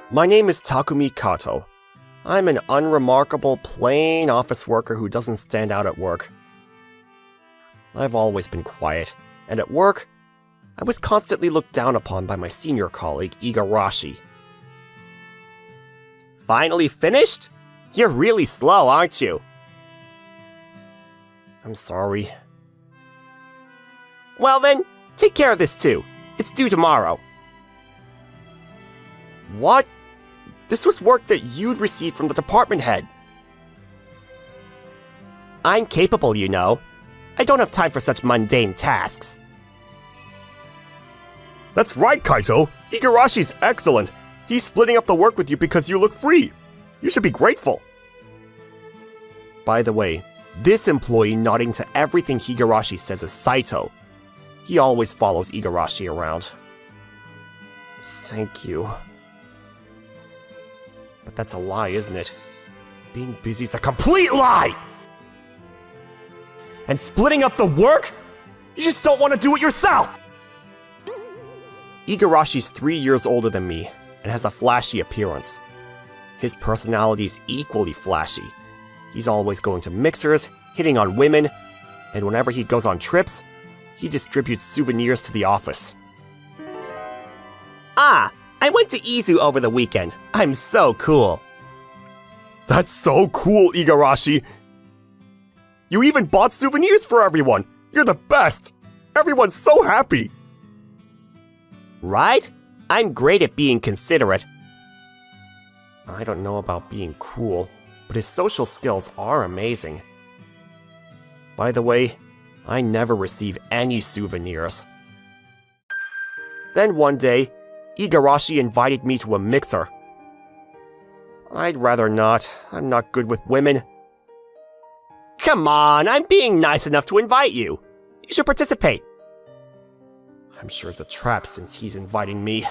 My name is Takumi Kato. I'm an unremarkable, plain office worker who doesn't stand out at work. I've always been quiet, and at work, I was constantly looked down upon by my senior colleague, Igarashi. Finally finished? You're really slow, aren't you? I'm sorry. Well then, take care of this too. It's due tomorrow. What? This was work that you'd received from the department head. I'm capable, you know. I don't have time for such mundane tasks. That's right, Kaito. Igarashi's excellent. He's splitting up the work with you because you look free. You should be grateful. By the way, this employee nodding to everything Igarashi says is Saito. He always follows Igarashi around. Thank you. But that's a lie, isn't it? Being busy's a complete lie! And splitting up the work? You just don't want to do it yourself! Igarashi's 3 years older than me, and has a flashy appearance. His personality is equally flashy. He's always going to mixers, hitting on women, and whenever he goes on trips, he distributes souvenirs to the office. Ah, I went to Izu over the weekend. I'm so cool. That's so cool, Igarashi. You even bought souvenirs for everyone. You're the best. Everyone's so happy. Right? I'm great at being considerate. I don't know about being cool, but his social skills are amazing. By the way, I never receive any souvenirs. Then one day, Igarashi invited me to a mixer. I'd rather not. I'm not good with women. Come on, I'm being nice enough to invite you. You should participate. I'm sure it's a trap since he's inviting me.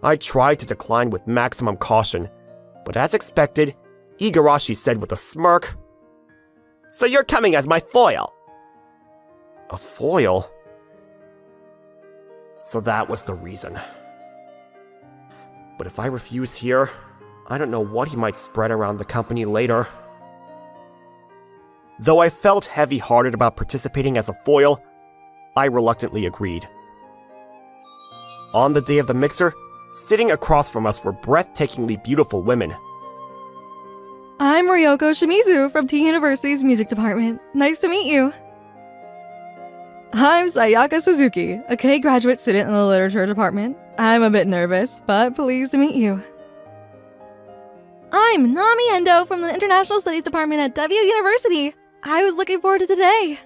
I tried to decline with maximum caution, but as expected, Igarashi said with a smirk, "So you're coming as my foil." A foil? So that was the reason. But if I refuse here, I don't know what he might spread around the company later. Though I felt heavy-hearted about participating as a foil, I reluctantly agreed. On the day of the mixer, sitting across from us were breathtakingly beautiful women. I'm Ryoko Shimizu from T University's music department. Nice to meet you. I'm Sayaka Suzuki, a K graduate student in the literature department. I'm a bit nervous, but pleased to meet you. I'm Nami Endo from the International Studies department at W University. I was looking forward to today.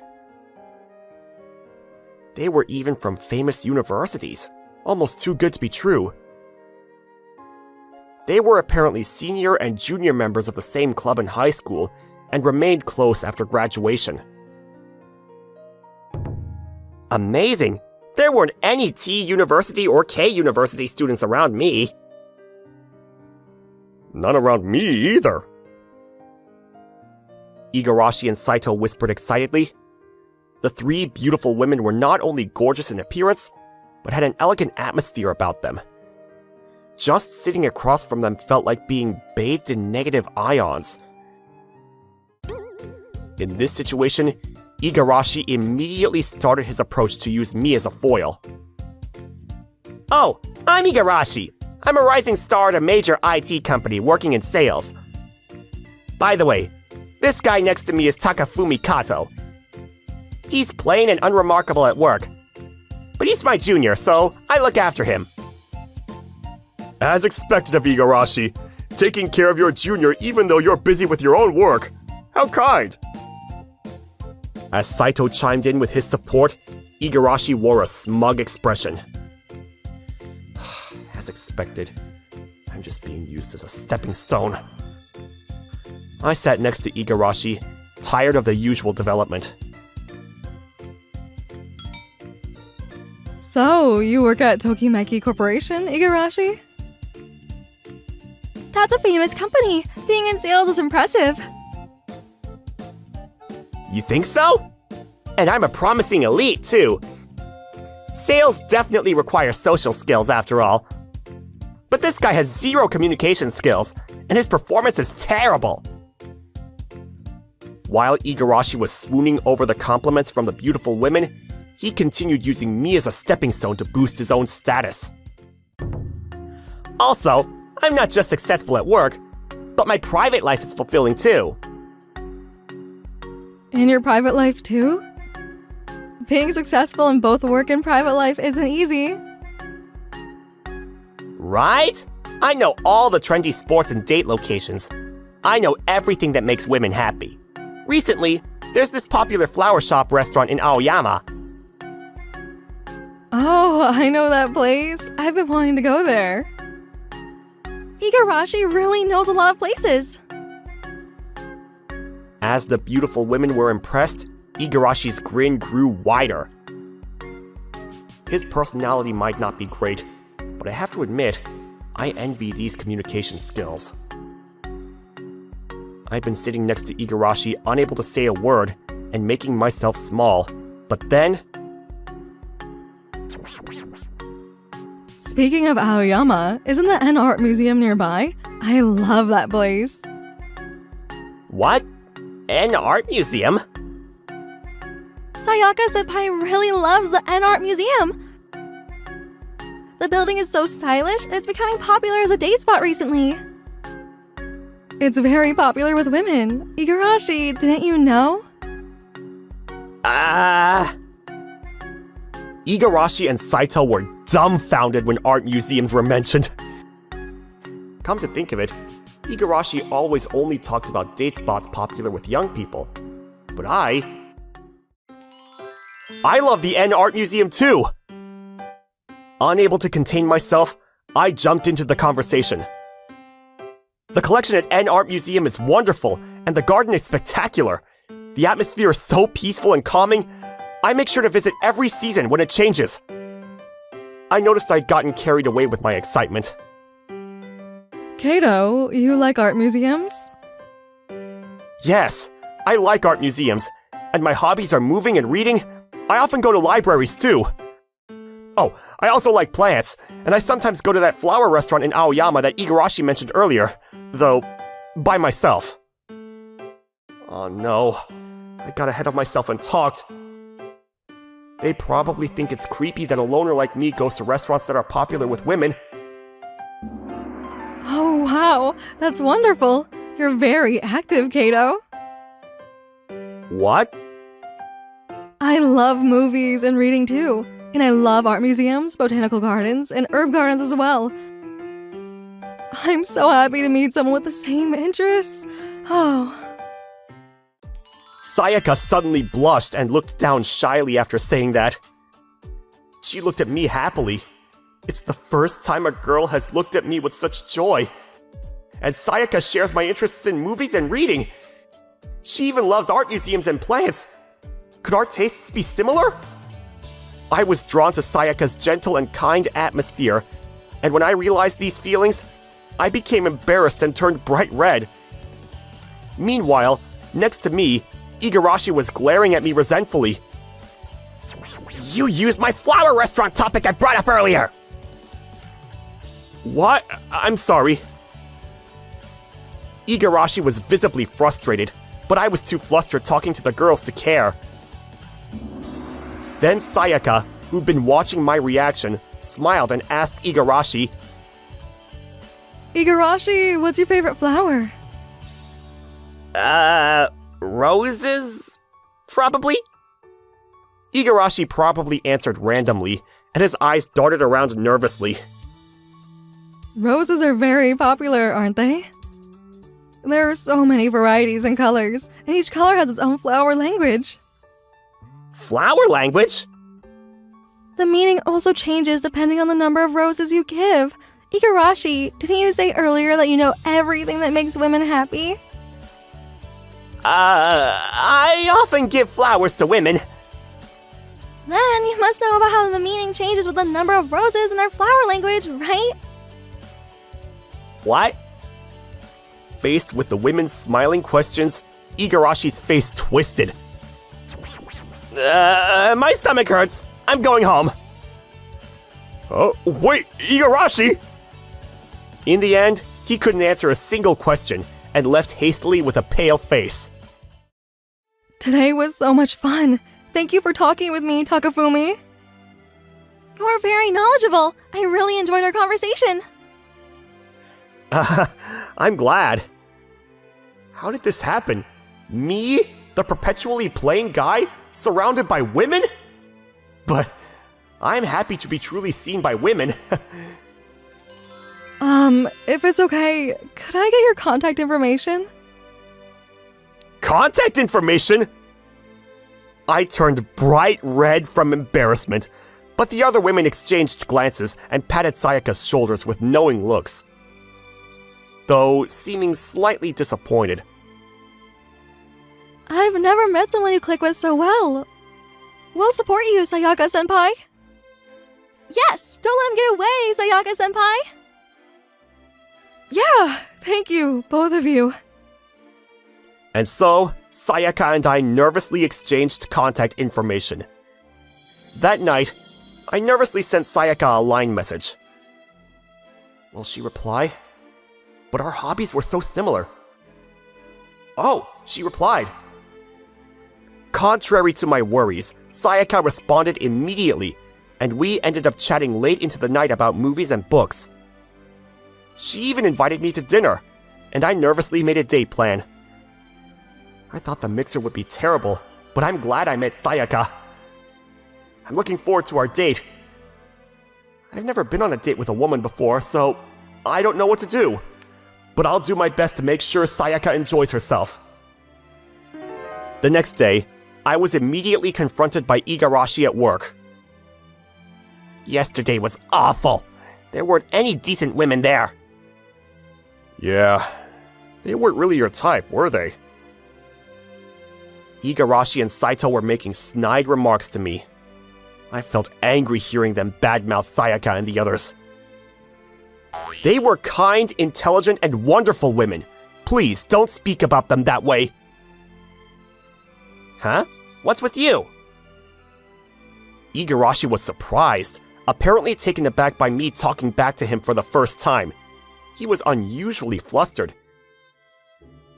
They were even from famous universities. Almost too good to be true. They were apparently senior and junior members of the same club in high school and remained close after graduation. Amazing! There weren't any T University or K University students around me. None around me either. Igarashi and Saito whispered excitedly. The three beautiful women were not only gorgeous in appearance, but had an elegant atmosphere about them. Just sitting across from them felt like being bathed in negative ions. In this situation, Igarashi immediately started his approach to use me as a foil. Oh, I'm Igarashi. I'm a rising star at a major IT company working in sales. By the way, this guy next to me is Takafumi Kato. He's plain and unremarkable at work, but he's my junior, so I look after him. As expected of Igarashi, taking care of your junior even though you're busy with your own work. How kind! As Saito chimed in with his support, Igarashi wore a smug expression. As expected, I'm just being used as a stepping stone. I sat next to Igarashi, tired of the usual development. So, you work at Tokimeki Corporation, Igarashi? That's a famous company. Being in sales is impressive. You think so? And I'm a promising elite, too. Sales definitely require social skills, after all. But this guy has zero communication skills, and his performance is terrible. While Igarashi was swooning over the compliments from the beautiful women, he continued using me as a stepping stone to boost his own status. Also, I'm not just successful at work, but my private life is fulfilling too. In your private life too? Being successful in both work and private life isn't easy. Right? I know all the trendy sports and date locations. I know everything that makes women happy. Recently, there's this popular flower shop restaurant in Aoyama. Oh, I know that place. I've been wanting to go there. Igarashi really knows a lot of places. As the beautiful women were impressed, Igarashi's grin grew wider. His personality might not be great, but I have to admit, I envy these communication skills. I've been sitting next to Igarashi, unable to say a word, and making myself small. But then... Speaking of Aoyama, isn't the N Art Museum nearby? I love that place. What? An art museum? Sayaka-senpai really loves the N Art Museum. The building is so stylish, and it's becoming popular as a date spot recently. It's very popular with women. Igarashi, didn't you know? Igarashi and Saito were dumbfounded when art museums were mentioned. Come to think of it, Igarashi always only talked about date spots popular with young people. But I love the N Art Museum too! Unable to contain myself, I jumped into the conversation. The collection at N Art Museum is wonderful, and the garden is spectacular. The atmosphere is so peaceful and calming, I make sure to visit every season when it changes. I noticed I'd gotten carried away with my excitement. Kato, you like art museums? Yes, I like art museums, and my hobbies are moving and reading. I often go to libraries too. Oh, I also like plants, and I sometimes go to that flower restaurant in Aoyama that Igarashi mentioned earlier, though by myself. Oh no, I got ahead of myself and talked. They probably think it's creepy that a loner like me goes to restaurants that are popular with women. Oh wow, that's wonderful. You're very active, Kato. What? I love movies and reading too. And I love art museums, botanical gardens, and herb gardens as well. I'm so happy to meet someone with the same interests. Oh. Sayaka suddenly blushed and looked down shyly after saying that. She looked at me happily. It's the first time a girl has looked at me with such joy. And Sayaka shares my interests in movies and reading. She even loves art museums and plants. Could our tastes be similar? I was drawn to Sayaka's gentle and kind atmosphere, and when I realized these feelings, I became embarrassed and turned bright red. Meanwhile, next to me, Igarashi was glaring at me resentfully. You used my flower restaurant topic I brought up earlier! What? I'm sorry. Igarashi was visibly frustrated, but I was too flustered talking to the girls to care. Then Sayaka, who'd been watching my reaction, smiled and asked Igarashi, Igarashi, what's your favorite flower? Roses? Probably? Igarashi probably answered randomly, and his eyes darted around nervously. Roses are very popular, aren't they? There are so many varieties and colors, and each color has its own flower language. Flower language? The meaning also changes depending on the number of roses you give. Igarashi, didn't you say earlier that you know everything that makes women happy? I often give flowers to women. Then you must know about how the meaning changes with the number of roses in their flower language, right? What? Faced with the women's smiling questions, Igarashi's face twisted. My stomach hurts. I'm going home. Oh, wait, Igarashi! In the end, he couldn't answer a single question and left hastily with a pale face. Today was so much fun. Thank you for talking with me, Takafumi. You're very knowledgeable. I really enjoyed our conversation. I'm glad. How did this happen? Me, the perpetually plain guy, surrounded by women? But I'm happy to be truly seen by women. If it's okay, could I get your contact information? Contact information? I turned bright red from embarrassment, but the other women exchanged glances and patted Sayaka's shoulders with knowing looks, though seeming slightly disappointed. I've never met someone you click with so well. We'll support you, Sayaka-senpai. Yes! Don't let him get away, Sayaka-senpai! Yeah! Thank you, both of you. And so, Sayaka and I nervously exchanged contact information. That night, I nervously sent Sayaka a line message. Will she reply? But our hobbies were so similar. Oh, she replied. Contrary to my worries, Sayaka responded immediately, and we ended up chatting late into the night about movies and books. She even invited me to dinner, and I nervously made a date plan. I thought the mixer would be terrible, but I'm glad I met Sayaka. I'm looking forward to our date. I've never been on a date with a woman before, so I don't know what to do. But I'll do my best to make sure Sayaka enjoys herself. The next day, I was immediately confronted by Igarashi at work. Yesterday was awful. There weren't any decent women there. Yeah, they weren't really your type, were they? Igarashi and Saito were making snide remarks to me. I felt angry hearing them badmouth Sayaka and the others. They were kind, intelligent, and wonderful women. Please don't speak about them that way. Huh? What's with you? Igarashi was surprised, apparently taken aback by me talking back to him for the first time. He was unusually flustered.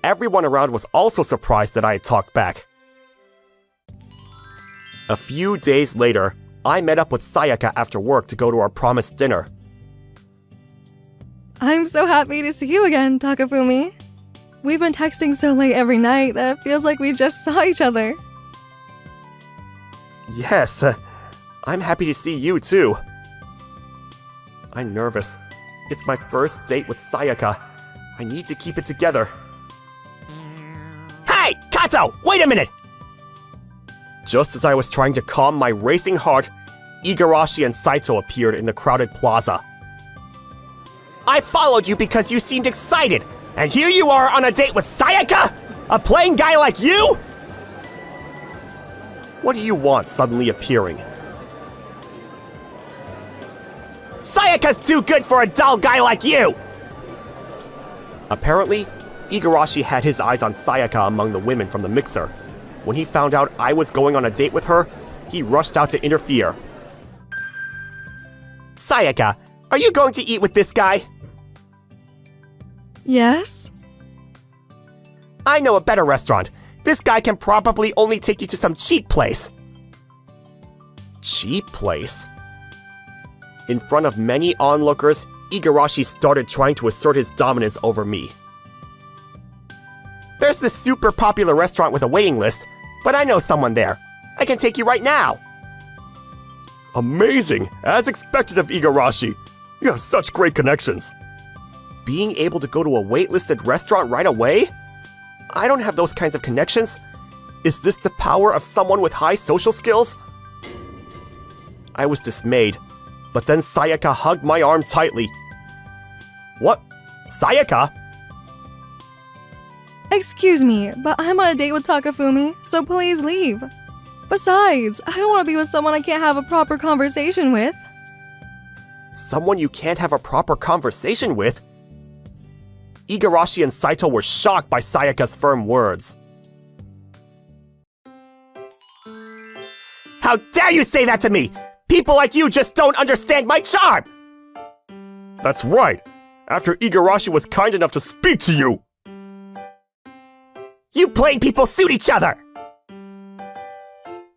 Everyone around was also surprised that I had talked back. A few days later, I met up with Sayaka after work to go to our promised dinner. I'm so happy to see you again, Takafumi. We've been texting so late every night that it feels like we just saw each other. Yes, I'm happy to see you too. I'm nervous. It's my first date with Sayaka. I need to keep it together. Hey, Kato! Wait a minute! Just as I was trying to calm my racing heart, Igarashi and Saito appeared in the crowded plaza. I followed you because you seemed excited, and here you are on a date with Sayaka? A plain guy like you? What do you want suddenly appearing? Sayaka's too good for a dull guy like you! Apparently, Igarashi had his eyes on Sayaka among the women from the mixer. When he found out I was going on a date with her, he rushed out to interfere. Sayaka, are you going to eat with this guy? Yes? I know a better restaurant. This guy can probably only take you to some cheap place. Cheap place? In front of many onlookers, Igarashi started trying to assert his dominance over me. There's this super popular restaurant with a waiting list, but I know someone there. I can take you right now. Amazing! As expected of Igarashi. You have such great connections. Being able to go to a waitlisted restaurant right away? I don't have those kinds of connections. Is this the power of someone with high social skills? I was dismayed, but then Sayaka hugged my arm tightly. What? Sayaka? Excuse me, but I'm on a date with Takafumi, so please leave. Besides, I don't want to be with someone I can't have a proper conversation with. Someone you can't have a proper conversation with? Igarashi and Saito were shocked by Sayaka's firm words. How dare you say that to me! People like you just don't understand my charm! That's right. after Igarashi was kind enough to speak to you! You plain people suit each other!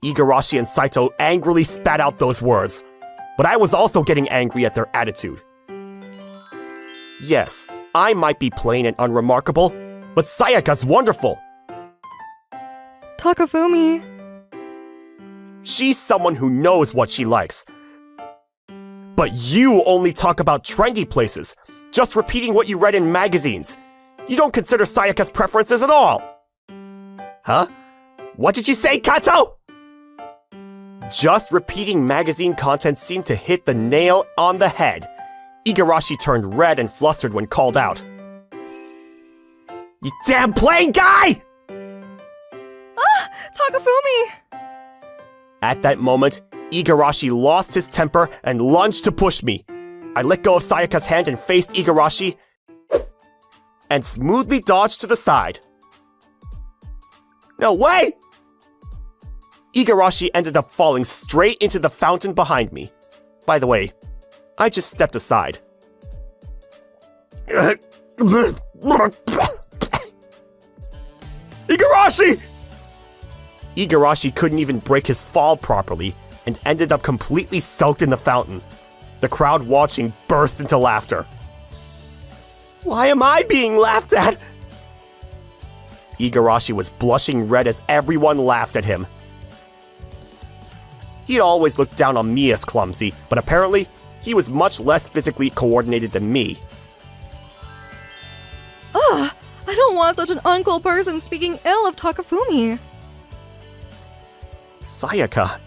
Igarashi and Saito angrily spat out those words, but I was also getting angry at their attitude. Yes, I might be plain and unremarkable, but Sayaka's wonderful! Takafumi. She's someone who knows what she likes. But you only talk about trendy places, just repeating what you read in magazines. You don't consider Sayaka's preferences at all. Huh? What did you say, Kato? Just repeating magazine content seemed to hit the nail on the head. Igarashi turned red and flustered when called out. You damn plain guy! Ah! Takafumi! At that moment, Igarashi lost his temper and lunged to push me. I let go of Sayaka's hand and faced Igarashi and smoothly dodged to the side. No way! Igarashi ended up falling straight into the fountain behind me. By the way, I just stepped aside. Igarashi! Igarashi couldn't even break his fall properly and ended up completely soaked in the fountain. The crowd watching burst into laughter. Why am I being laughed at? Igarashi was blushing red as everyone laughed at him. He'd always looked down on me as clumsy, but apparently, he was much less physically coordinated than me. Ugh! I don't want such an uncool person speaking ill of Takafumi. Sayaka.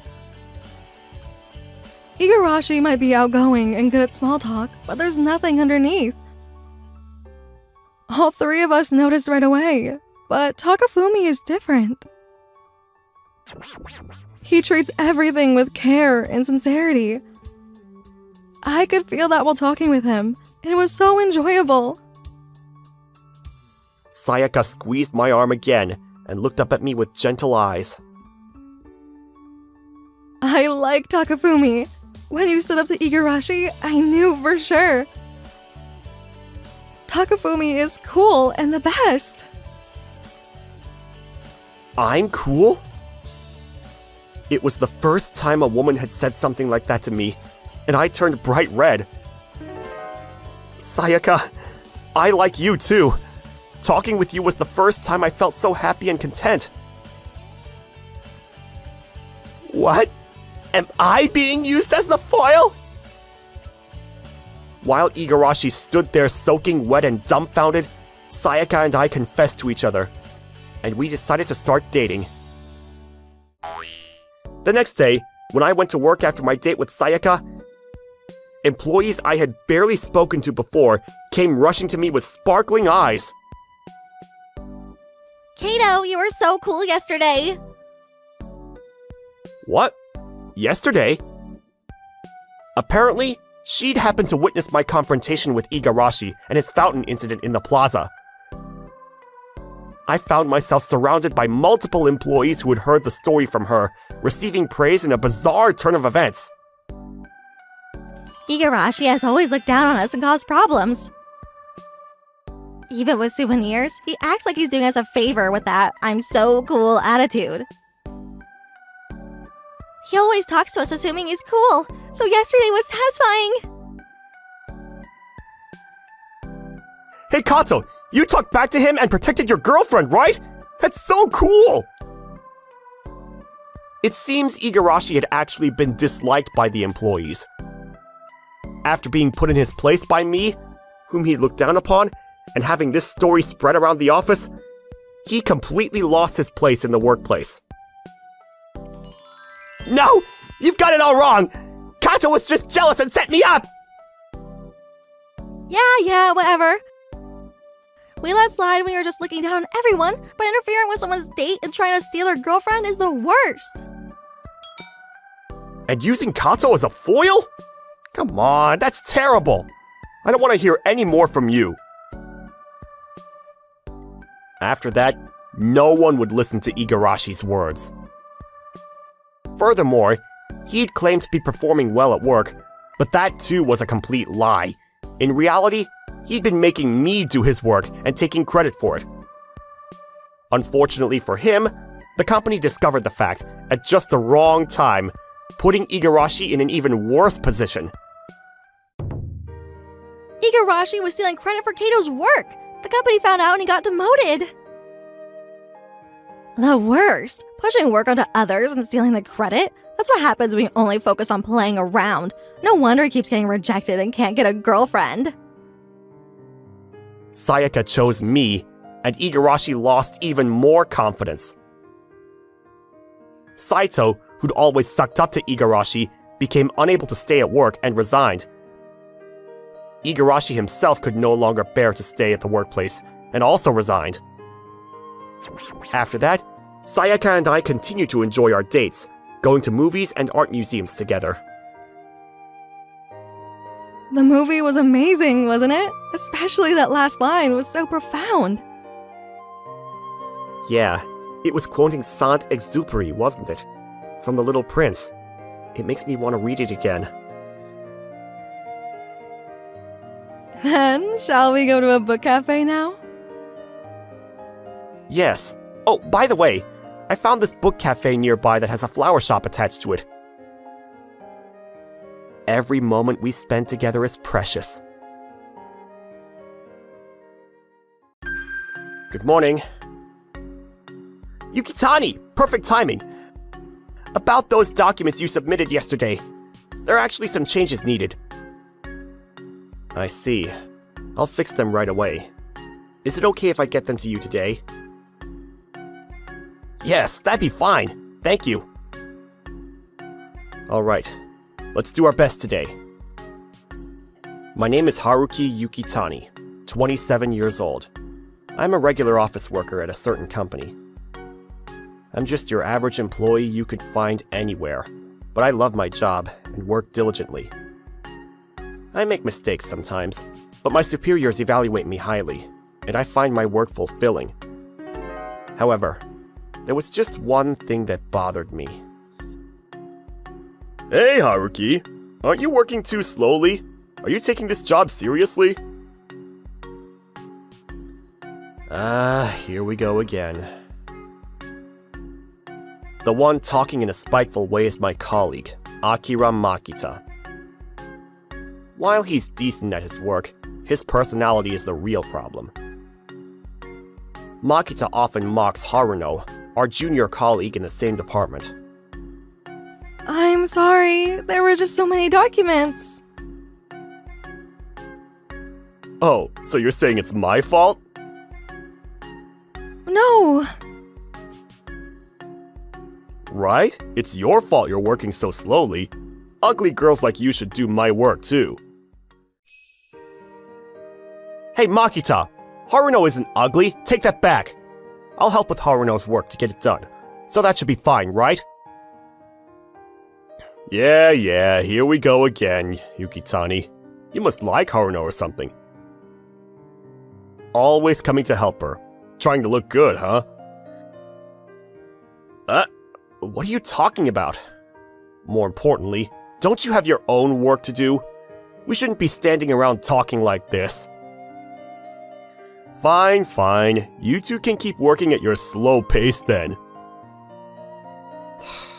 Igarashi might be outgoing and good at small talk, but there's nothing underneath. All three of us noticed right away, but Takafumi is different. He treats everything with care and sincerity. I could feel that while talking with him, and it was so enjoyable. Sayaka squeezed my arm again and looked up at me with gentle eyes. I like Takafumi. When you stood up to Igarashi, I knew for sure. Takafumi is cool and the best. I'm cool? It was the first time a woman had said something like that to me, and I turned bright red. Sayaka, I like you too. Talking with you was the first time I felt so happy and content. What? Am I being used as the foil? While Igarashi stood there soaking wet and dumbfounded, Sayaka and I confessed to each other, and we decided to start dating. The next day, when I went to work after my date with Sayaka, employees I had barely spoken to before came rushing to me with sparkling eyes. Kato, you were so cool yesterday. What? Yesterday? Apparently, she'd happened to witness my confrontation with Igarashi and his fountain incident in the plaza. I found myself surrounded by multiple employees who had heard the story from her, receiving praise in a bizarre turn of events. Igarashi has always looked down on us and caused problems. Even with souvenirs, he acts like he's doing us a favor with that "I'm so cool" attitude. He always talks to us assuming he's cool, so yesterday was satisfying. Hey Kato, you talked back to him and protected your girlfriend, right? That's so cool! It seems Igarashi had actually been disliked by the employees. After being put in his place by me, whom he looked down upon, and having this story spread around the office, he completely lost his place in the workplace. No! You've got it all wrong! Kato was just jealous and set me up! Yeah, whatever. We let slide when you're just looking down on everyone, but interfering with someone's date and trying to steal their girlfriend is the worst. And using Kato as a foil? Come on, that's terrible. I don't want to hear any more from you. After that, no one would listen to Igarashi's words. Furthermore, he'd claimed to be performing well at work, but that too was a complete lie. In reality, He'd been making me do his work and taking credit for it. Unfortunately for him, the company discovered the fact at just the wrong time, putting Igarashi in an even worse position. Igarashi was stealing credit for Kato's work. The company found out and he got demoted. The worst. Pushing work onto others and stealing the credit? That's what happens when you only focus on playing around. No wonder he keeps getting rejected and can't get a girlfriend. Sayaka chose me, and Igarashi lost even more confidence. Saito, who'd always sucked up to Igarashi, became unable to stay at work and resigned. Igarashi himself could no longer bear to stay at the workplace and also resigned. After that, Sayaka and I continued to enjoy our dates, going to movies and art museums together. The movie was amazing, wasn't it? Especially that last line was so profound. Yeah, it was quoting Saint-Exupéry, wasn't it? From The Little Prince. It makes me want to read it again. Then, shall we go to a book cafe now? Yes. Oh, by the way, I found this book cafe nearby that has a flower shop attached to it. Every moment we spend together is precious. Good morning. Yukitani! Perfect timing! About those documents you submitted yesterday. There are actually some changes needed. I see. I'll fix them right away. Is it okay if I get them to you today? Yes, that'd be fine. Thank you. Alright, let's do our best today. My name is Haruki Yukitani, 27 years old. I'm a regular office worker at a certain company. I'm just your average employee you could find anywhere, but I love my job and work diligently. I make mistakes sometimes, but my superiors evaluate me highly, and I find my work fulfilling. However, there was just one thing that bothered me. Hey, Haruki! Aren't you working too slowly? Are you taking this job seriously? Here we go again. The one talking in a spiteful way is my colleague, Akira Makita. While he's decent at his work, his personality is the real problem. Makita often mocks Haruno, our junior colleague in the same department. I'm sorry, there were just so many documents. Oh, so you're saying it's my fault? No. Right? It's your fault you're working so slowly. Ugly girls like you should do my work too. Hey Makita! Haruno isn't ugly, take that back! I'll help with Haruno's work to get it done, so that should be fine, right? Yeah, here we go again, Yukitani. You must like Haruno or something. Always coming to help her. Trying to look good, huh? What are you talking about? More importantly, don't you have your own work to do? We shouldn't be standing around talking like this. Fine. You two can keep working at your slow pace then.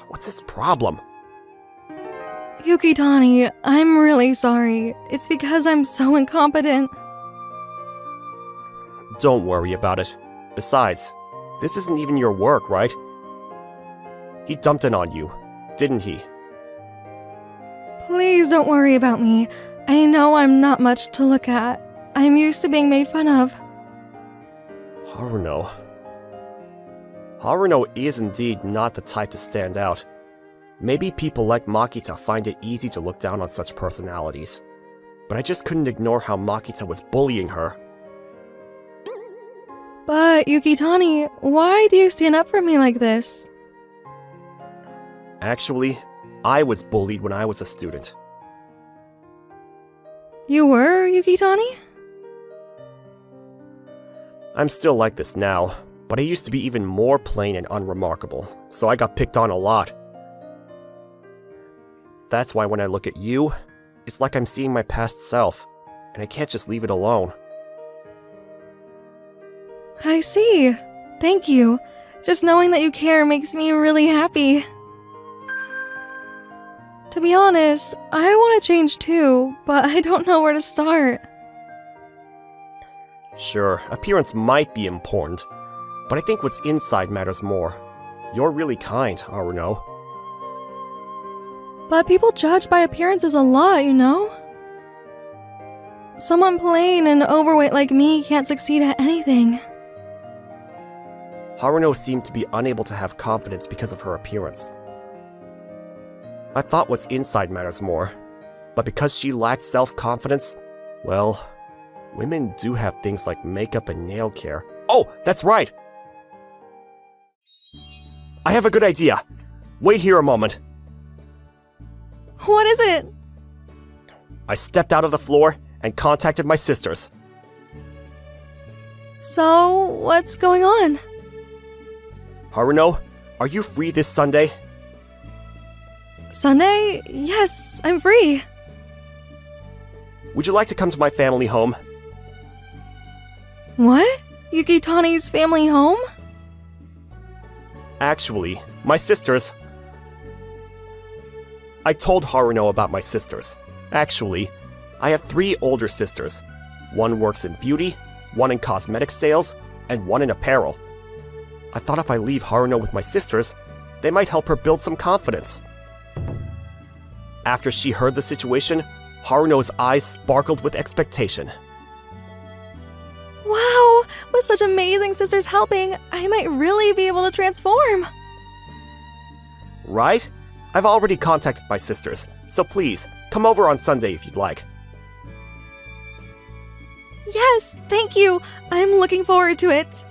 What's his problem? Yukitani, I'm really sorry. It's because I'm so incompetent. Don't worry about it. Besides, this isn't even your work, right? He dumped it on you, didn't he? Please don't worry about me. I know I'm not much to look at. I'm used to being made fun of. Haruno. Haruno is indeed not the type to stand out. Maybe people like Makita find it easy to look down on such personalities. But I just couldn't ignore how Makita was bullying her. But, Yukitani, why do you stand up for me like this? Actually, I was bullied when I was a student. You were, Yukitani? I'm still like this now, but I used to be even more plain and unremarkable, so I got picked on a lot. That's why when I look at you, it's like I'm seeing my past self. and I can't just leave it alone. I see. Thank you. Just knowing that you care makes me really happy. To be honest, I want to change too, but I don't know where to start. Sure, appearance might be important, but I think what's inside matters more. You're really kind, Haruno. But people judge by appearances a lot, you know? Someone plain and overweight like me can't succeed at anything. Haruno seemed to be unable to have confidence because of her appearance. I thought what's inside matters more, but because she lacked self-confidence, well, women do have things like makeup and nail care. Oh, that's right! I have a good idea. Wait here a moment. What is it? I stepped out of the floor and contacted my sisters. So, what's going on? Haruno, are you free this Sunday? Sunday? Yes, I'm free. Would you like to come to my family home? What? Yukitani's family home? Actually, my sisters... I told Haruno about my sisters. Actually, I have 3 older sisters. One works in beauty, one in cosmetic sales, and one in apparel. I thought if I leave Haruno with my sisters, they might help her build some confidence. After she heard the situation, Haruno's eyes sparkled with expectation. Wow, with such amazing sisters helping, I might really be able to transform. Right? I've already contacted my sisters, so please, come over on Sunday if you'd like. Yes, thank you. I'm looking forward to it.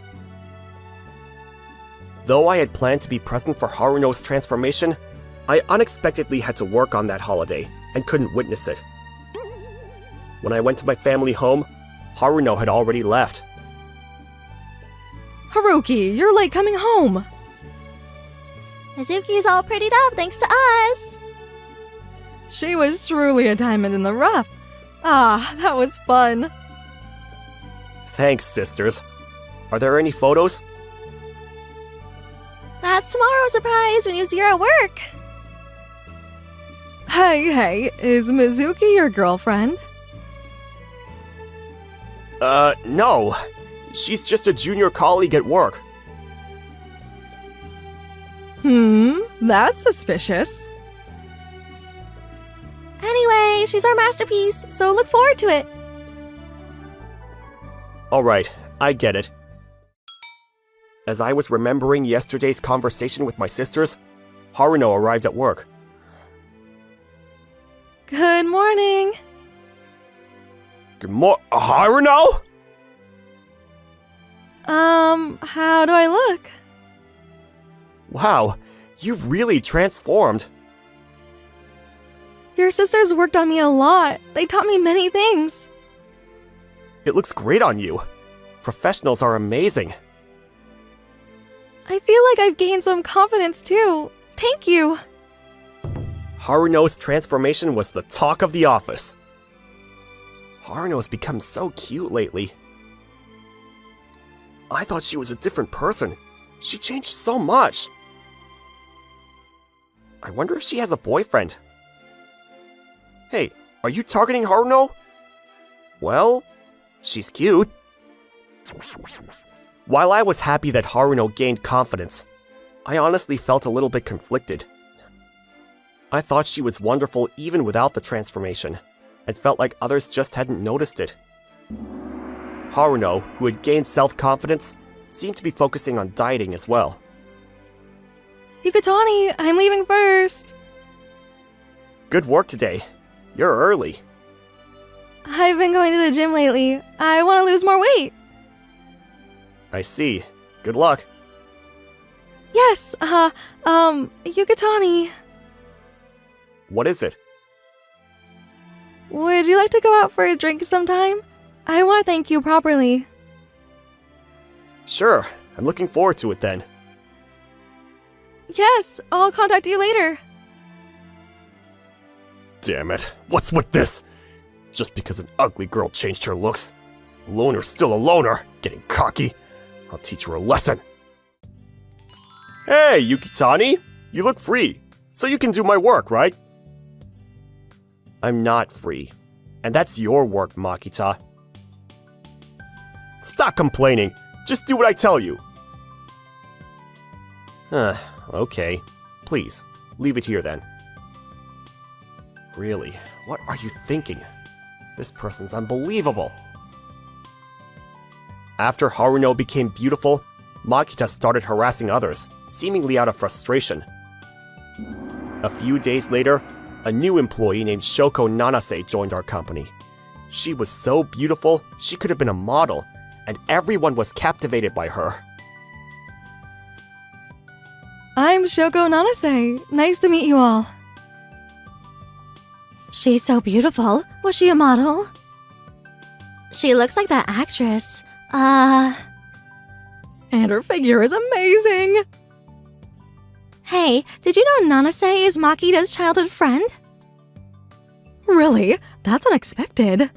Though I had planned to be present for Haruno's transformation, I unexpectedly had to work on that holiday and couldn't witness it. When I went to my family home, Haruno had already left. Haruki, you're late coming home. Mizuki's all prettied up thanks to us. She was truly a diamond in the rough. Ah, that was fun. Thanks, sisters. Are there any photos? That's tomorrow's surprise when you see her at work. Hey, is Mizuki your girlfriend? No. She's just a junior colleague at work. That's suspicious. Anyway, she's our masterpiece, so look forward to it. Alright, I get it. As I was remembering yesterday's conversation with my sisters, Haruno arrived at work. Good morning. Haruno? How do I look? Wow, you've really transformed. Your sisters worked on me a lot. They taught me many things. It looks great on you. Professionals are amazing. I feel like I've gained some confidence too. Thank you. Haruno's transformation was the talk of the office. Haruno's become so cute lately. I thought she was a different person. She changed so much. I wonder if she has a boyfriend. Hey, are you targeting Haruno? Well, she's cute. While I was happy that Haruno gained confidence, I honestly felt a little bit conflicted. I thought she was wonderful even without the transformation, and felt like others just hadn't noticed it. Haruno, who had gained self-confidence, seemed to be focusing on dieting as well. Yukitani, I'm leaving first. Good work today. You're early. I've been going to the gym lately. I want to lose more weight. I see. Good luck. Yes, Yukitani. What is it? Would you like to go out for a drink sometime? I want to thank you properly. Sure, I'm looking forward to it then. Yes, I'll contact you later. Damn it, what's with this? Just because an ugly girl changed her looks. Loner's still a loner, getting cocky. I'll teach her a lesson. Hey, Yukitani! You look free, so you can do my work, right? I'm not free. And that's your work, Makita. Stop complaining. Just do what I tell you. Okay. Please, leave it here then. Really, what are you thinking? This person's unbelievable. After Haruno became beautiful, Makita started harassing others, seemingly out of frustration. A few days later, a new employee named Shoko Nanase joined our company. She was so beautiful, she could have been a model, and everyone was captivated by her. I'm Shoko Nanase. Nice to meet you all. She's so beautiful. Was she a model? She looks like that actress. And her figure is amazing. Hey, did you know Nanase is Makita's childhood friend? Really? That's unexpected.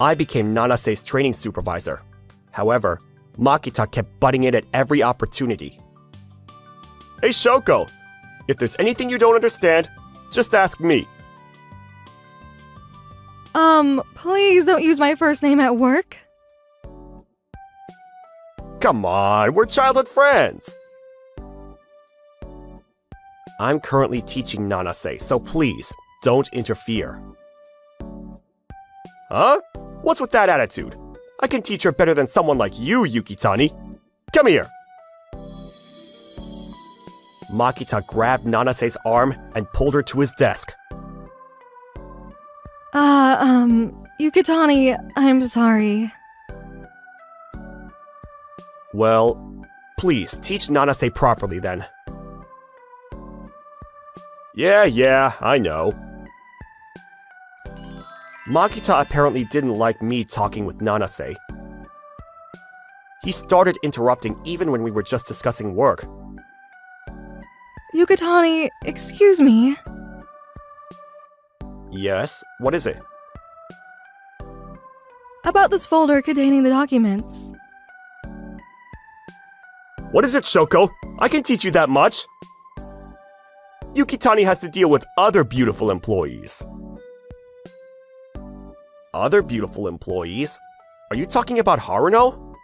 I became Nanase's training supervisor. However, Makita kept butting in at every opportunity. Hey Shoko, if there's anything you don't understand, just ask me. Please don't use my first name at work. Come on, we're childhood friends. I'm currently teaching Nanase, so please, don't interfere. Huh? What's with that attitude? I can teach her better than someone like you, Yukitani. Come here. Makita grabbed Nanase's arm and pulled her to his desk. Yukitani, I'm sorry. Well, please, teach Nanase properly then. Yeah, I know. Makita apparently didn't like me talking with Nanase. He started interrupting even when we were just discussing work. Yukitani, excuse me. Yes, what is it? About this folder containing the documents. What is it, Shoko? I can teach you that much. Yukitani has to deal with other beautiful employees. Other beautiful employees? Are you talking about Haruno?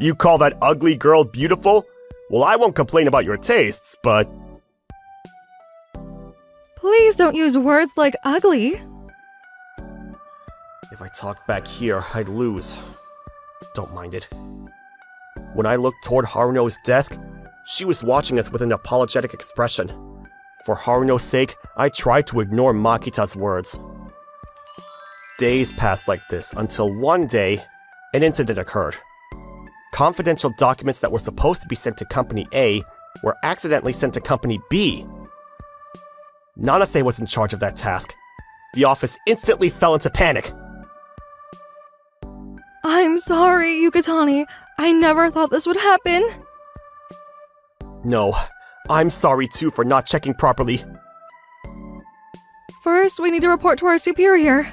You call that ugly girl beautiful? Well, I won't complain about your tastes, but... Please don't use words like ugly. If I talk back here, I'd lose. Don't mind it. When I looked toward Haruno's desk, she was watching us with an apologetic expression. For Haruno's sake, I tried to ignore Makita's words. Days passed like this until one day, an incident occurred. Confidential documents that were supposed to be sent to Company A were accidentally sent to Company B. Nanase was in charge of that task. The office instantly fell into panic. I'm sorry, Yukitani. I never thought this would happen. No, I'm sorry too for not checking properly. First, we need to report to our superior.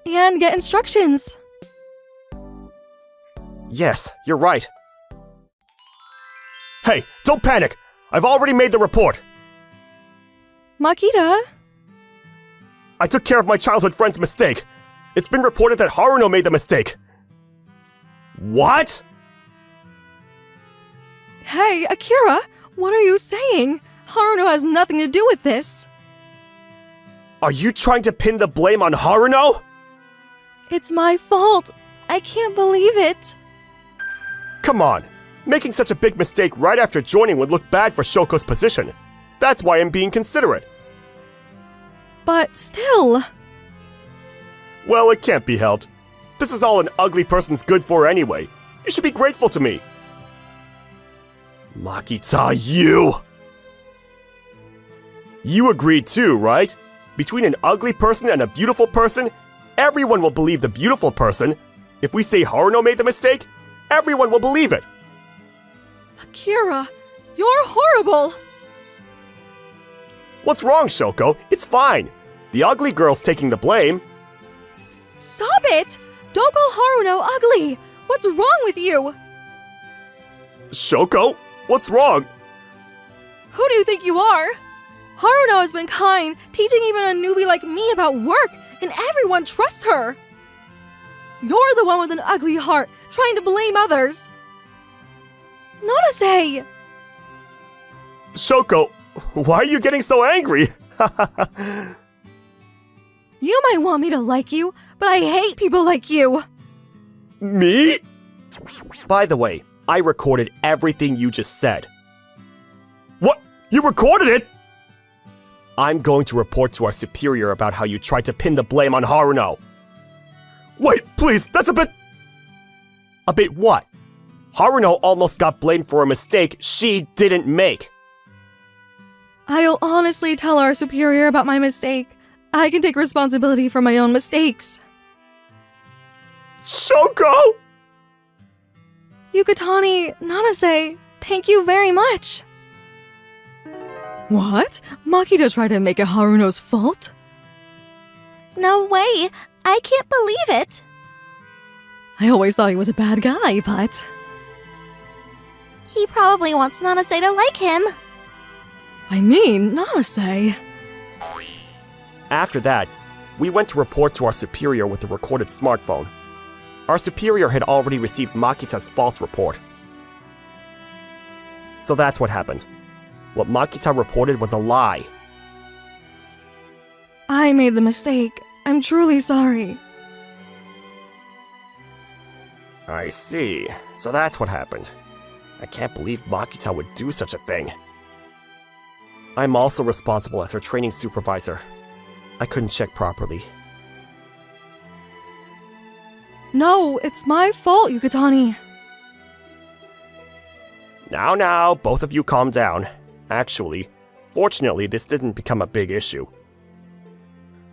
And get instructions. Yes, you're right. Hey, don't panic! I've already made the report! Makita? I took care of my childhood friend's mistake. It's been reported that Haruno made the mistake. What? Hey, Akira, what are you saying? Haruno has nothing to do with this. Are you trying to pin the blame on Haruno? It's my fault. I can't believe it. Come on. Making such a big mistake right after joining would look bad for Shoko's position. That's why I'm being considerate. But still... Well, it can't be helped. This is all an ugly person's good for anyway. You should be grateful to me. Makita, you! You agreed too, right? Between an ugly person and a beautiful person, everyone will believe the beautiful person. If we say Haruno made the mistake, everyone will believe it. Akira, you're horrible! What's wrong, Shoko? It's fine. The ugly girl's taking the blame. Stop it! Don't call Haruno ugly! What's wrong with you? Shoko, what's wrong? Who do you think you are? Haruno has been kind, teaching even a newbie like me about work, and everyone trusts her. You're the one with an ugly heart, trying to blame others. Nanase! Shoko, why are you getting so angry? You might want me to like you, but I hate people like you. Me? By the way, I recorded everything you just said. What? You recorded it? I'm going to report to our superior about how you tried to pin the blame on Haruno. Wait, please, that's a bit... A bit what? Haruno almost got blamed for a mistake she didn't make. I'll honestly tell our superior about my mistake. I can take responsibility for my own mistakes. Shoko! Yukatani, Nanase, thank you very much. What? Makita tried to make it Haruno's fault? No way! I can't believe it! I always thought he was a bad guy, but... He probably wants Nanase to like him. I mean, Nanase... After that, we went to report to our superior with the recorded smartphone. Our superior had already received Makita's false report. So that's what happened. What Makita reported was a lie. I made the mistake. I'm truly sorry. I see. So that's what happened. I can't believe Makita would do such a thing. I'm also responsible as her training supervisor. I couldn't check properly. No, it's my fault, Yukatani. Now, both of you calm down. Actually, fortunately, this didn't become a big issue.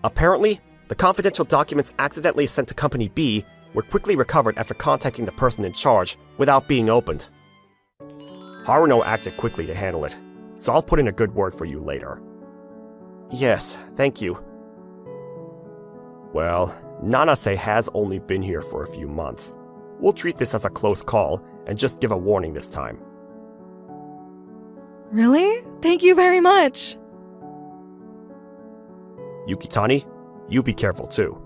Apparently, the confidential documents accidentally sent to Company B were quickly recovered after contacting the person in charge without being opened. Haruno acted quickly to handle it, so I'll put in a good word for you later. Yes, thank you. Well, Nanase has only been here for a few months. We'll treat this as a close call and just give a warning this time. Really? Thank you very much. Yukitani, you be careful too.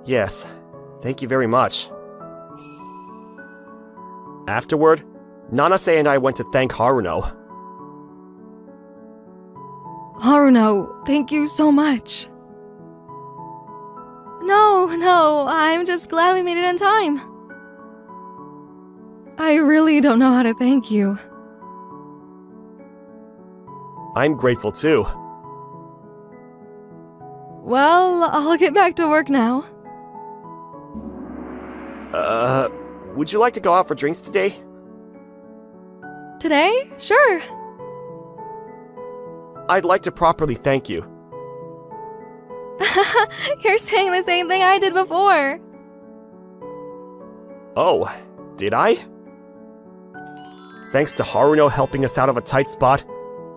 Yes, thank you very much. Afterward, Nanase and I went to thank Haruno. Haruno, thank you so much. No, I'm just glad we made it in time. I really don't know how to thank you. I'm grateful too. Well, I'll get back to work now. Would you like to go out for drinks today? Today? Sure. I'd like to properly thank you. You're saying the same thing I did before. Oh, did I? Thanks to Haruno helping us out of a tight spot,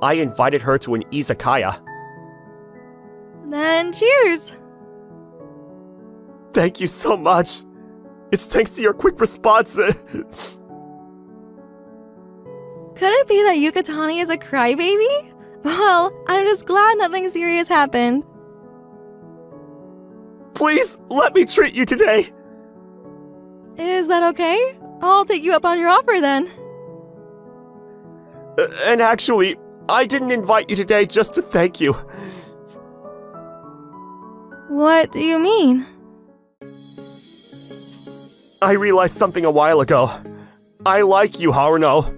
I invited her to an izakaya. Then cheers. Thank you so much. It's thanks to your quick response. Could it be that Yukatani is a crybaby? Well, I'm just glad nothing serious happened. Please, let me treat you today. Is that okay? I'll take you up on your offer then. And actually, I didn't invite you today just to thank you. What do you mean? I realized something a while ago. I like you, Haruno.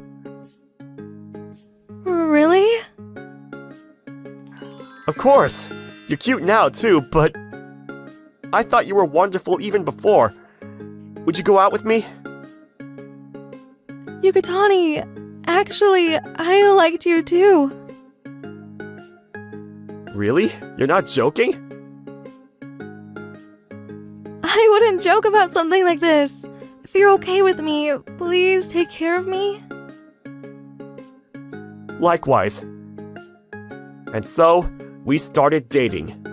Really? Of course. You're cute now, too, but... I thought you were wonderful even before. Would you go out with me? Yukatani, actually, I liked you too. Really? You're not joking? I wouldn't joke about something like this. If you're okay with me, please take care of me. Likewise. And so, we started dating.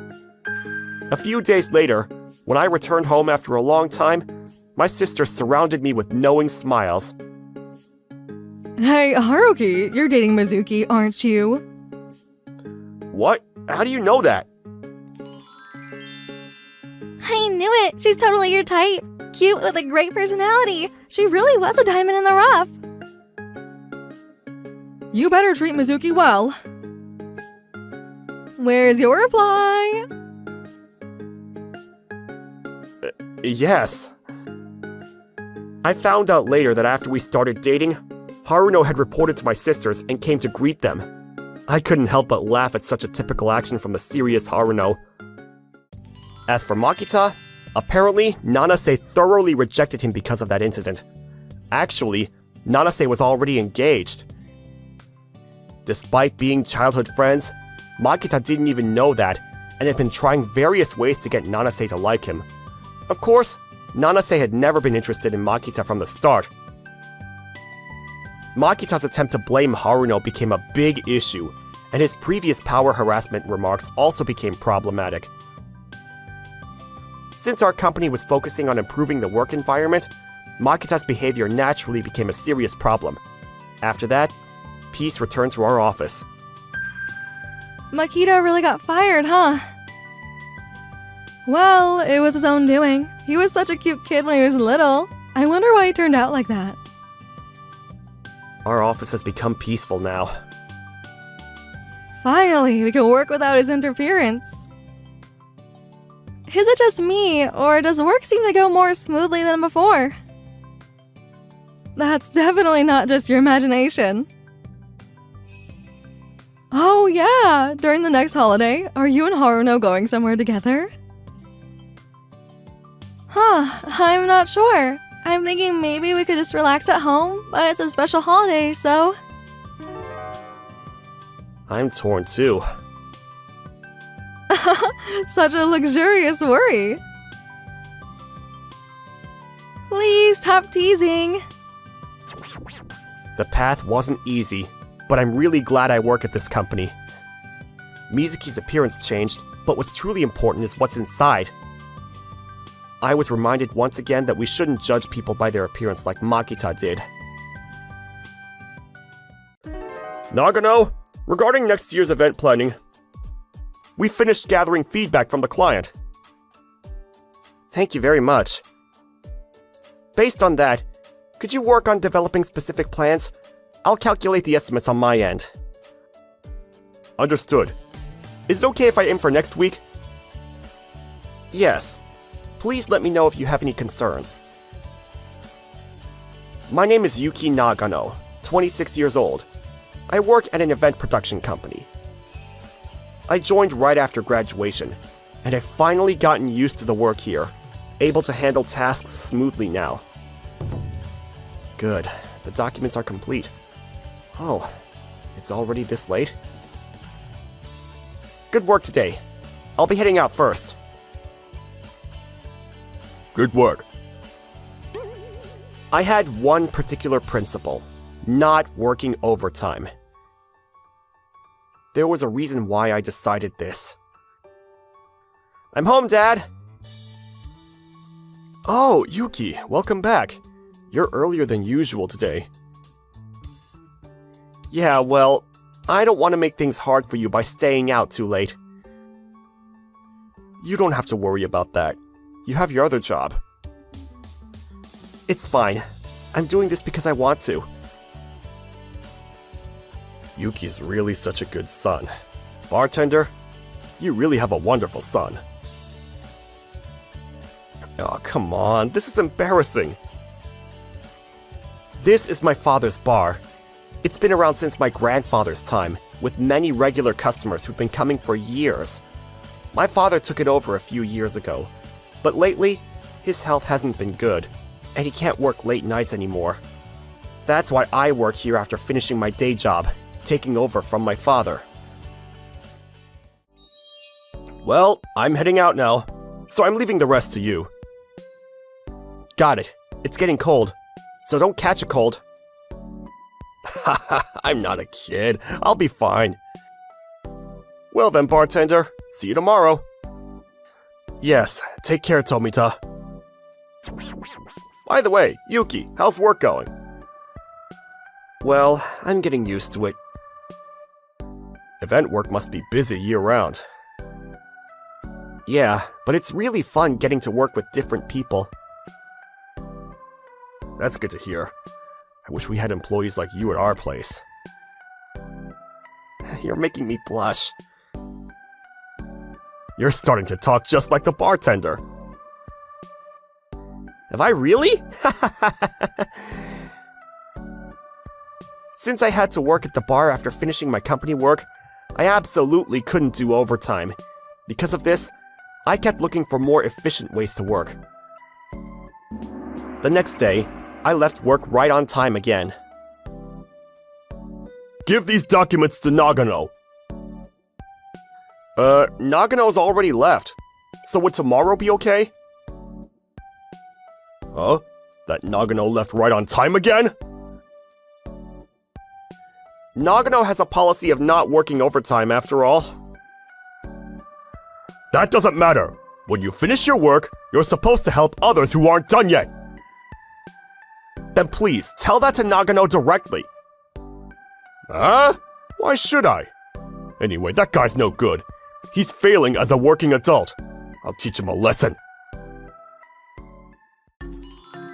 A few days later, when I returned home after a long time, my sister surrounded me with knowing smiles. Hey, Haruki, you're dating Mizuki, aren't you? What? How do you know that? I knew it! She's totally your type. Cute with a great personality. She really was a diamond in the rough. You better treat Mizuki well. Where's your reply? Yes. I found out later that after we started dating, Haruno had reported to my sisters and came to greet them. I couldn't help but laugh at such a typical action from the serious Haruno. As for Makita, apparently Nanase thoroughly rejected him because of that incident. Actually, Nanase was already engaged. Despite being childhood friends, Makita didn't even know that and had been trying various ways to get Nanase to like him. Of course, Nanase had never been interested in Makita from the start. Makita's attempt to blame Haruno became a big issue, and his previous power harassment remarks also became problematic. Since our company was focusing on improving the work environment, Makita's behavior naturally became a serious problem. After that, peace returned to our office. Makita really got fired, huh? Well, it was his own doing. He was such a cute kid when he was little. I wonder why he turned out like that. Our office has become peaceful now. Finally, we can work without his interference. Is it just me, or does work seem to go more smoothly than before? That's definitely not just your imagination. Oh yeah, during the next holiday, are you and Haruno going somewhere together? I'm not sure. I'm thinking maybe we could just relax at home, but it's a special holiday, so... I'm torn too. Such a luxurious worry. Please stop teasing. The path wasn't easy, but I'm really glad I work at this company. Mizuki's appearance changed, but what's truly important is what's inside. I was reminded once again that we shouldn't judge people by their appearance like Makita did. Nagano, regarding next year's event planning, we finished gathering feedback from the client. Thank you very much. Based on that, could you work on developing specific plans? I'll calculate the estimates on my end. Understood. Is it okay if I aim for next week? Yes. Please let me know if you have any concerns. My name is Yuki Nagano, 26 years old. I work at an event production company. I joined right after graduation, and I've finally gotten used to the work here, able to handle tasks smoothly now. Good, the documents are complete. Oh, it's already this late? Good work today. I'll be heading out first. Good work. I had one particular principle: not working overtime. There was a reason why I decided this. I'm home, Dad! Oh, Yuki, welcome back. You're earlier than usual today. Yeah, well, I don't want to make things hard for you by staying out too late. You don't have to worry about that. You have your other job. It's fine. I'm doing this because I want to. Yuki's really such a good son. Bartender, you really have a wonderful son. Oh, come on, this is embarrassing. This is my father's bar. It's been around since my grandfather's time, with many regular customers who've been coming for years. My father took it over a few years ago, but lately, his health hasn't been good, and he can't work late nights anymore. That's why I work here after finishing my day job, taking over from my father. Well, I'm heading out now, so I'm leaving the rest to you. Got it. It's getting cold, so don't catch a cold. Haha, I'm not a kid. I'll be fine. Well then, bartender, see you tomorrow. Yes, take care, Tomita. By the way, Yuki, how's work going? Well, I'm getting used to it. Event work must be busy year-round. Yeah, but it's really fun getting to work with different people. That's good to hear. I wish we had employees like you at our place. You're making me blush. You're starting to talk just like the bartender. Have I really? Since I had to work at the bar after finishing my company work, I absolutely couldn't do overtime. Because of this, I kept looking for more efficient ways to work. The next day, I left work right on time again. Give these documents to Nagano. Nagano's already left. So would tomorrow be okay? Huh? That Nagano left right on time again? Nagano has a policy of not working overtime after all. That doesn't matter. When you finish your work, you're supposed to help others who aren't done yet. Then please, tell that to Nagano directly. Huh? Why should I? Anyway, that guy's no good. He's failing as a working adult. I'll teach him a lesson.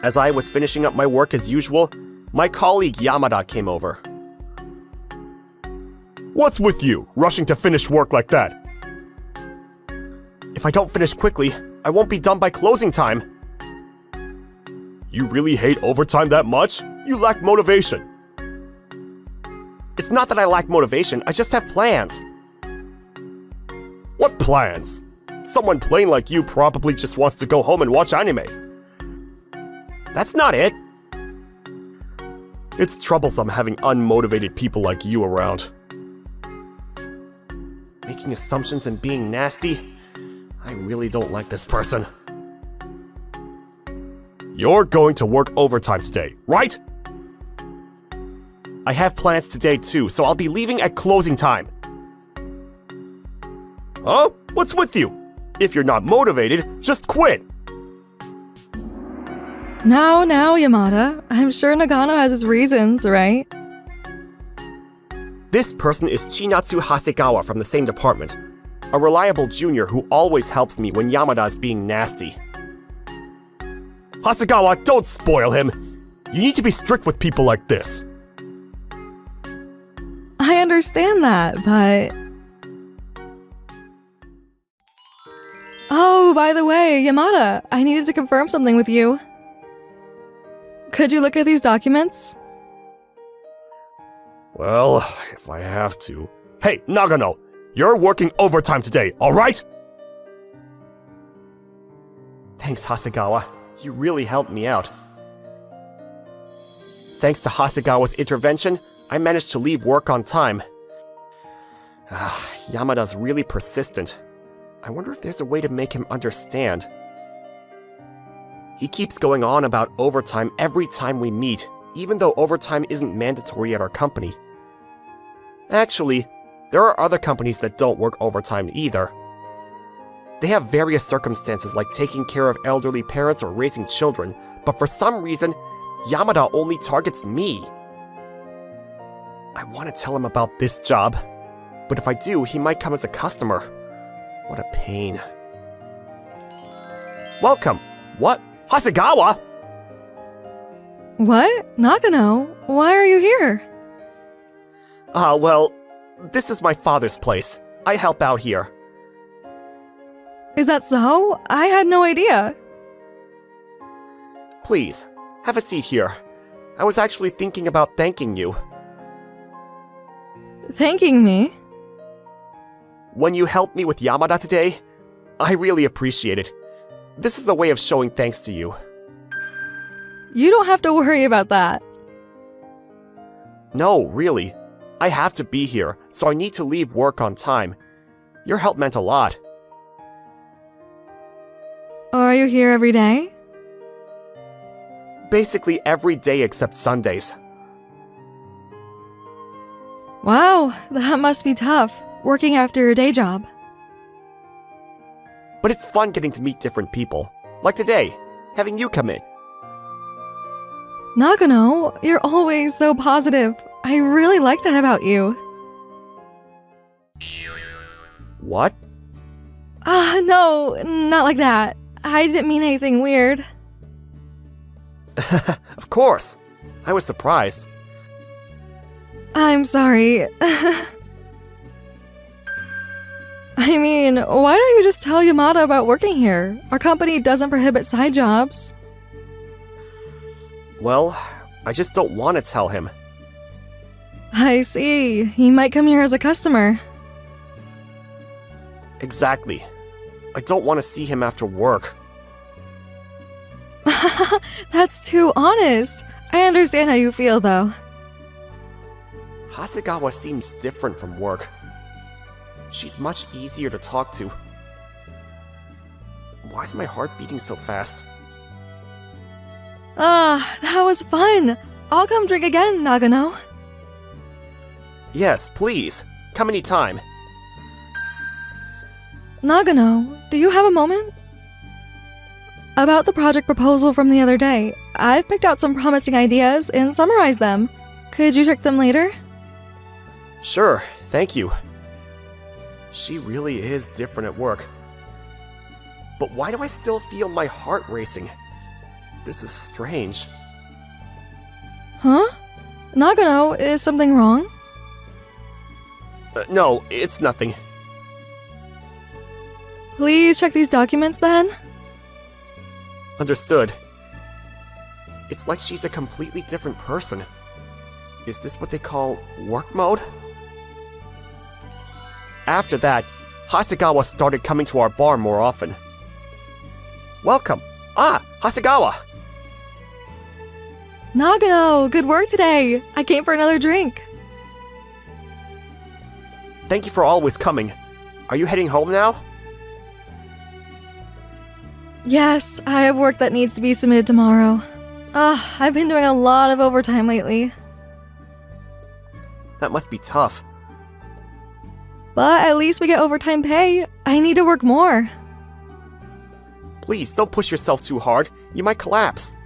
As I was finishing up my work as usual, my colleague Yamada came over. What's with you, rushing to finish work like that? If I don't finish quickly, I won't be done by closing time. You really hate overtime that much? You lack motivation. It's not that I lack motivation, I just have plans. What plans? Someone plain like you probably just wants to go home and watch anime. That's not it. It's troublesome having unmotivated people like you around. Making assumptions and being nasty? I really don't like this person. You're going to work overtime today, right? I have plans today too, so I'll be leaving at closing time. Huh? What's with you? If you're not motivated, just quit. Now, Yamada. I'm sure Nagano has his reasons, right? This person is Chinatsu Hasegawa from the same department. A reliable junior who always helps me when Yamada is being nasty. Hasegawa, don't spoil him! You need to be strict with people like this. I understand that, but... Oh, by the way, Yamada, I needed to confirm something with you. Could you look at these documents? Well, if I have to... Hey, Nagano! You're working overtime today, alright? Thanks, Hasegawa. You really helped me out. Thanks to Hasegawa's intervention, I managed to leave work on time. Yamada's really persistent. I wonder if there's a way to make him understand. He keeps going on about overtime every time we meet, even though overtime isn't mandatory at our company. Actually, there are other companies that don't work overtime either. They have various circumstances like taking care of elderly parents or raising children, but for some reason, Yamada only targets me. I want to tell him about this job, but if I do, he might come as a customer. What a pain. Welcome! What? Hasegawa? What? Nagano? Why are you here? Well, this is my father's place. I help out here. Is that so? I had no idea. Please, have a seat here. I was actually thinking about thanking you. Thanking me? When you helped me with Yamada today, I really appreciate it. This is a way of showing thanks to you. You don't have to worry about that. No, really. I have to be here, so I need to leave work on time. Your help meant a lot. Are you here every day? Basically every day except Sundays. Wow, that must be tough. working after your day job. But it's fun getting to meet different people. Like today, having you come in. Nagano, you're always so positive. I really like that about you. What? No, not like that. I didn't mean anything weird. Of course. I was surprised. I'm sorry. I mean, why don't you just tell Yamada about working here? Our company doesn't prohibit side jobs. Well, I just don't want to tell him. I see. He might come here as a customer. Exactly. I don't want to see him after work. That's too honest. I understand how you feel, though. Hasegawa seems different from work. She's much easier to talk to. Why is my heart beating so fast? That was fun. I'll come drink again, Nagano. Yes, please. Come anytime. Nagano, do you have a moment? About the project proposal from the other day, I've picked out some promising ideas and summarized them. Could you check them later? Sure, thank you. She really is different at work. But why do I still feel my heart racing? This is strange. Huh? Nagano, is something wrong? No, it's nothing. Please check these documents then. Understood. It's like she's a completely different person. Is this what they call work mode? After that, Hasegawa started coming to our bar more often. Welcome! Hasegawa! Nagano, good work today. I came for another drink. Thank you for always coming. Are you heading home now? Yes, I have work that needs to be submitted tomorrow. I've been doing a lot of overtime lately. That must be tough. But at least we get overtime pay. I need to work more. Please, don't push yourself too hard. You might collapse.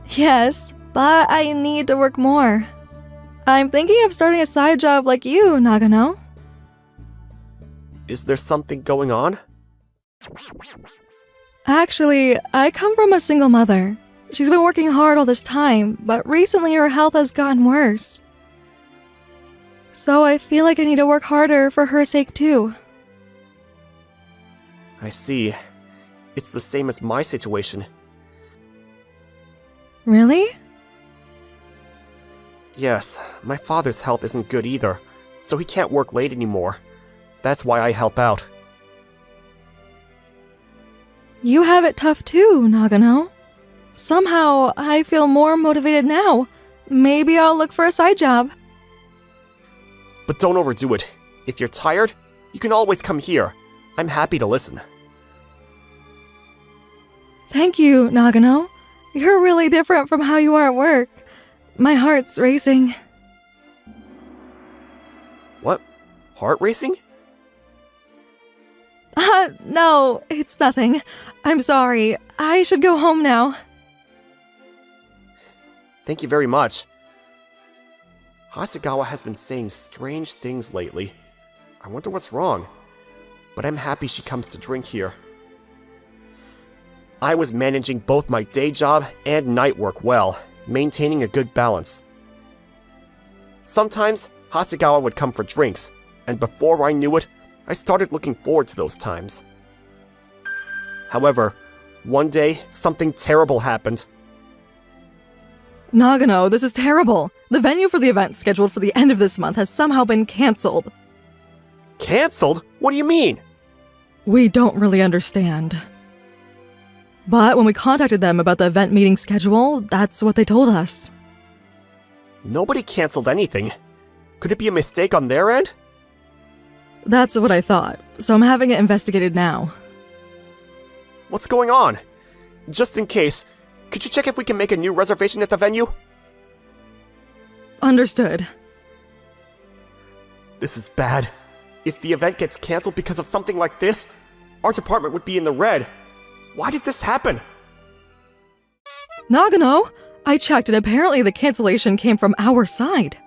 Yes, but I need to work more. I'm thinking of starting a side job like you, Nagano. Is there something going on? Actually, I come from a single mother. She's been working hard all this time, but recently her health has gotten worse. So I feel like I need to work harder for her sake too. I see. It's the same as my situation. Really? Yes, my father's health isn't good either, so he can't work late anymore. That's why I help out. You have it tough too, Nagano. Somehow, I feel more motivated now. Maybe I'll look for a side job. But don't overdo it. If you're tired, you can always come here. I'm happy to listen. Thank you, Nagano. You're really different from how you are at work. My heart's racing. What? Heart racing? No, it's nothing. I'm sorry. I should go home now. Thank you very much. Hasegawa has been saying strange things lately. I wonder what's wrong. But I'm happy she comes to drink here. I was managing both my day job and night work well, maintaining a good balance. Sometimes, Hasegawa would come for drinks, and before I knew it, I started looking forward to those times. However, one day, something terrible happened. Nagano, this is terrible. The venue for the event scheduled for the end of this month has somehow been cancelled. Cancelled? What do you mean? We don't really understand. But when we contacted them about the event meeting schedule, that's what they told us. Nobody cancelled anything. Could it be a mistake on their end? That's what I thought, so I'm having it investigated now. What's going on? Just in case, could you check if we can make a new reservation at the venue? Understood. This is bad. If the event gets cancelled because of something like this, our department would be in the red. Why did this happen? Nagano, I checked and apparently the cancellation came from our side.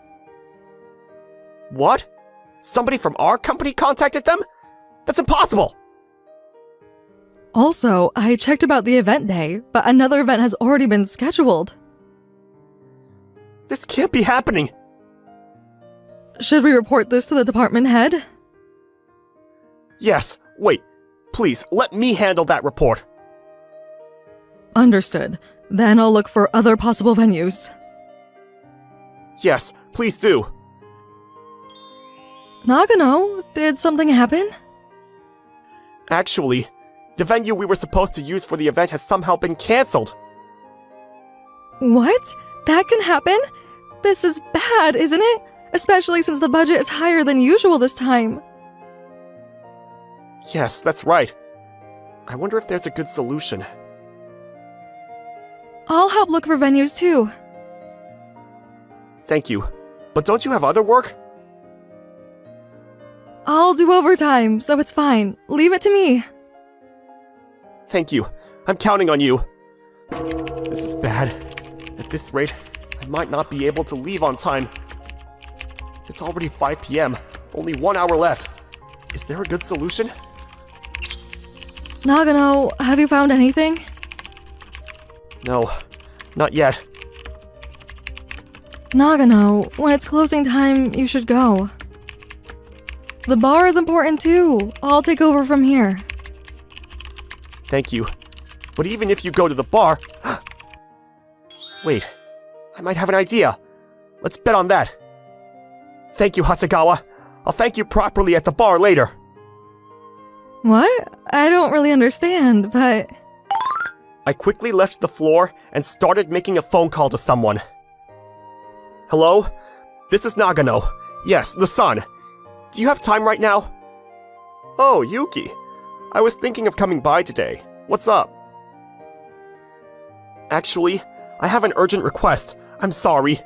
What? Somebody from our company contacted them? That's impossible! Also, I checked about the event day, but another event has already been scheduled. This can't be happening! Should we report this to the department head? Yes, wait. Please, let me handle that report. Understood. Then I'll look for other possible venues. Yes, please do. Nagano, did something happen? Actually, the venue we were supposed to use for the event has somehow been cancelled. What? That can happen? This is bad, isn't it? Especially since the budget is higher than usual this time. Yes, that's right. I wonder if there's a good solution. I'll help look for venues too. Thank you. But don't you have other work? I'll do overtime, so it's fine. Leave it to me. Thank you. I'm counting on you. This is bad. At this rate, I might not be able to leave on time. It's already 5 p.m. Only 1 hour left. Is there a good solution? Nagano, have you found anything? No, not yet. Nagano, when it's closing time, you should go. The bar is important too. I'll take over from here. Thank you. But even if you go to the bar... Wait, I might have an idea. Let's bet on that. Thank you, Hasegawa. I'll thank you properly at the bar later. What? I don't really understand, but... I quickly left the floor and started making a phone call to someone. Hello? This is Nagano. Yes, the sun. Do you have time right now? Oh, Yuki. I was thinking of coming by today. What's up? Actually, I have an urgent request. I'm sorry.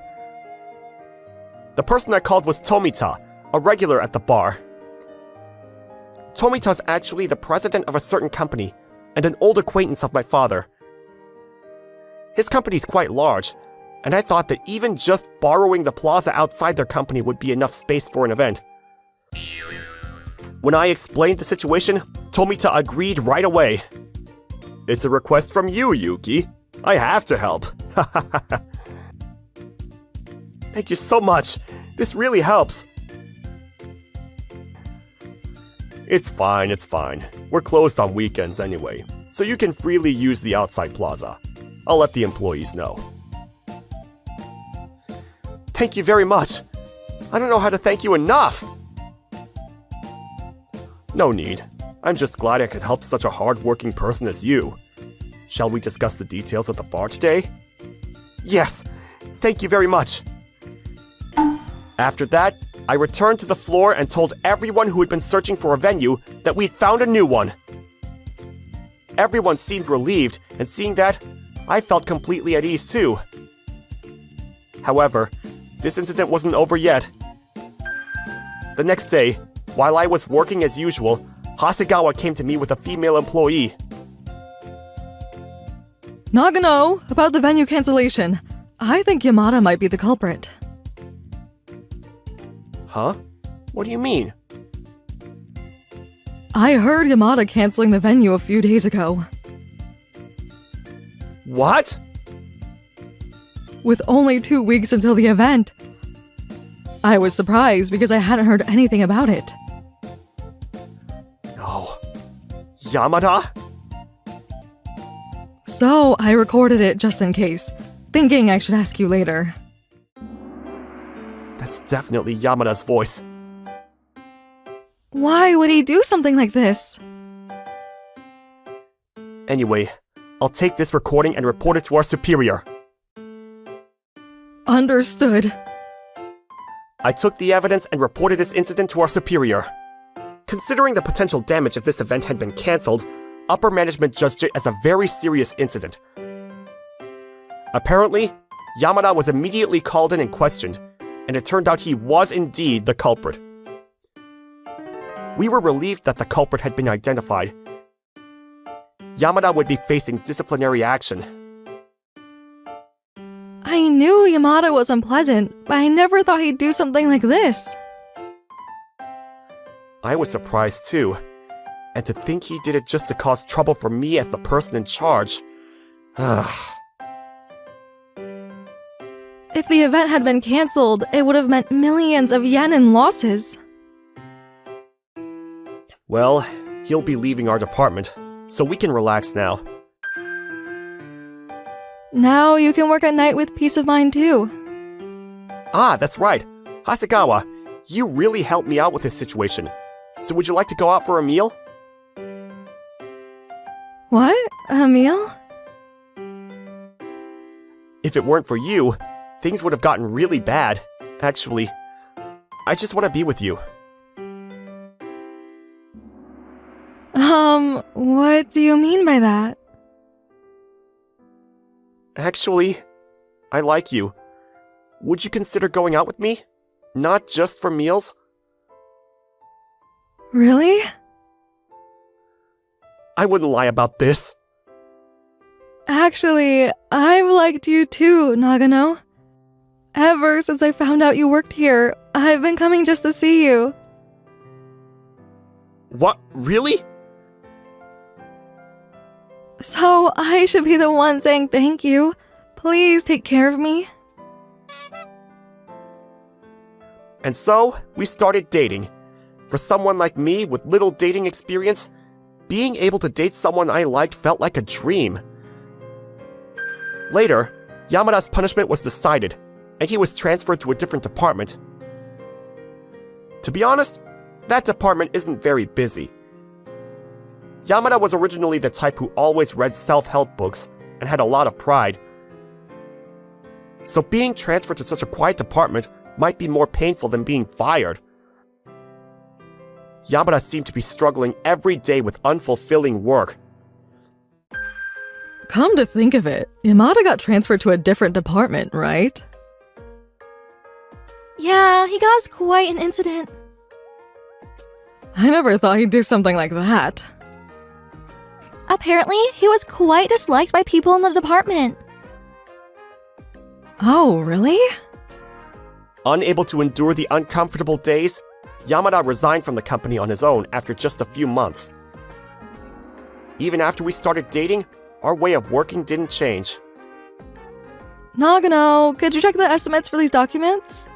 The person I called was Tomita, a regular at the bar. Tomita's actually the president of a certain company, and an old acquaintance of my father. His company's quite large, and I thought that even just borrowing the plaza outside their company would be enough space for an event. When I explained the situation, Tomita agreed right away. It's a request from you, Yuki. I have to help. Thank you so much. This really helps. It's fine, it's fine. We're closed on weekends anyway, so you can freely use the outside plaza. I'll let the employees know. Thank you very much. I don't know how to thank you enough. No need. I'm just glad I could help such a hard-working person as you. Shall we discuss the details at the bar today? Yes. Thank you very much. After that, I returned to the floor and told everyone who had been searching for a venue that we'd found a new one. Everyone seemed relieved, and seeing that, I felt completely at ease too. However, this incident wasn't over yet. The next day, while I was working as usual, Hasegawa came to me with a female employee. Nagano, about the venue cancellation. I think Yamada might be the culprit. Huh? What do you mean? I heard Yamada canceling the venue a few days ago. What? With only 2 weeks until the event. I was surprised because I hadn't heard anything about it. No. Yamada? So I recorded it just in case, thinking I should ask you later. That's definitely Yamada's voice. Why would he do something like this? Anyway, I'll take this recording and report it to our superior. Understood. I took the evidence and reported this incident to our superior. Considering the potential damage if this event had been cancelled, upper management judged it as a very serious incident. Apparently, Yamada was immediately called in and questioned, and it turned out he was indeed the culprit. we were relieved that the culprit had been identified. Yamada would be facing disciplinary action. I knew Yamada was unpleasant, but I never thought he'd do something like this. I was surprised too. And to think he did it just to cause trouble for me as the person in charge. If the event had been cancelled, it would have meant millions of yen in losses. Well, he'll be leaving our department, so we can relax now. Now you can work at night with peace of mind too. Ah, that's right. Hasegawa, you really helped me out with this situation. So would you like to go out for a meal? What? A meal? If it weren't for you, things would have gotten really bad. Actually, I just want to be with you. What do you mean by that? Actually, I like you. Would you consider going out with me? Not just for meals? Really? I wouldn't lie about this. Actually, I've liked you too, Nagano. Ever since I found out you worked here, I've been coming just to see you. What? Really? So I should be the one saying thank you. Please take care of me. And so, we started dating. For someone like me with little dating experience, being able to date someone I liked felt like a dream. Later, Yamada's punishment was decided, and he was transferred to a different department. To be honest, that department isn't very busy. Yamada was originally the type who always read self-help books and had a lot of pride. So being transferred to such a quiet department might be more painful than being fired. Yamada seemed to be struggling every day with unfulfilling work. Come to think of it, Yamada got transferred to a different department, right? Yeah, he caused quite an incident. I never thought he'd do something like that. Apparently, he was quite disliked by people in the department. Oh, really? Unable to endure the uncomfortable days, Yamada resigned from the company on his own after just a few months. Even after we started dating, our way of working didn't change. Nagano, could you check the estimates for these documents?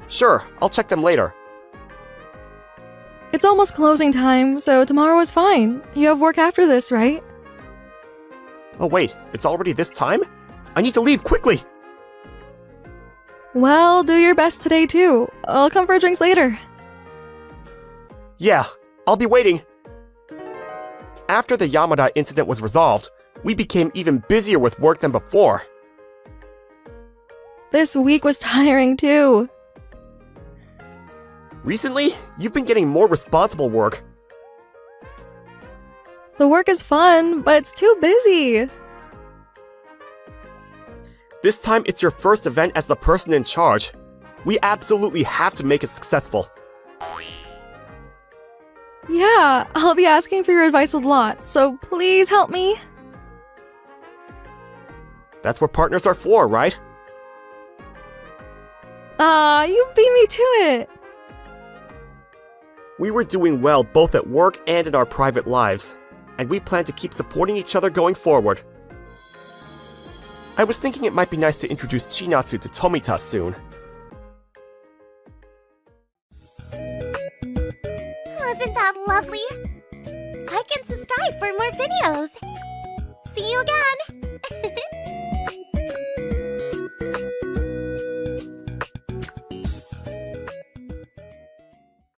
Sure, I'll check them later. It's almost closing time, so tomorrow is fine. You have work after this, right? Oh wait, it's already this time? I need to leave quickly! Well, do your best today too. I'll come for drinks later. Yeah, I'll be waiting. After the Yamada incident was resolved, we became even busier with work than before. This week was tiring too. Recently, you've been getting more responsible work. The work is fun, but it's too busy. This time it's your first event as the person in charge. We absolutely have to make it successful. Yeah, I'll be asking for your advice a lot, so please help me. That's what partners are for, right? You beat me to it. We were doing well both at work and in our private lives, and we plan to keep supporting each other going forward. I was thinking it might be nice to introduce Chinatsu to Tomita soon. Wasn't that lovely? Like and subscribe for more videos. See you again!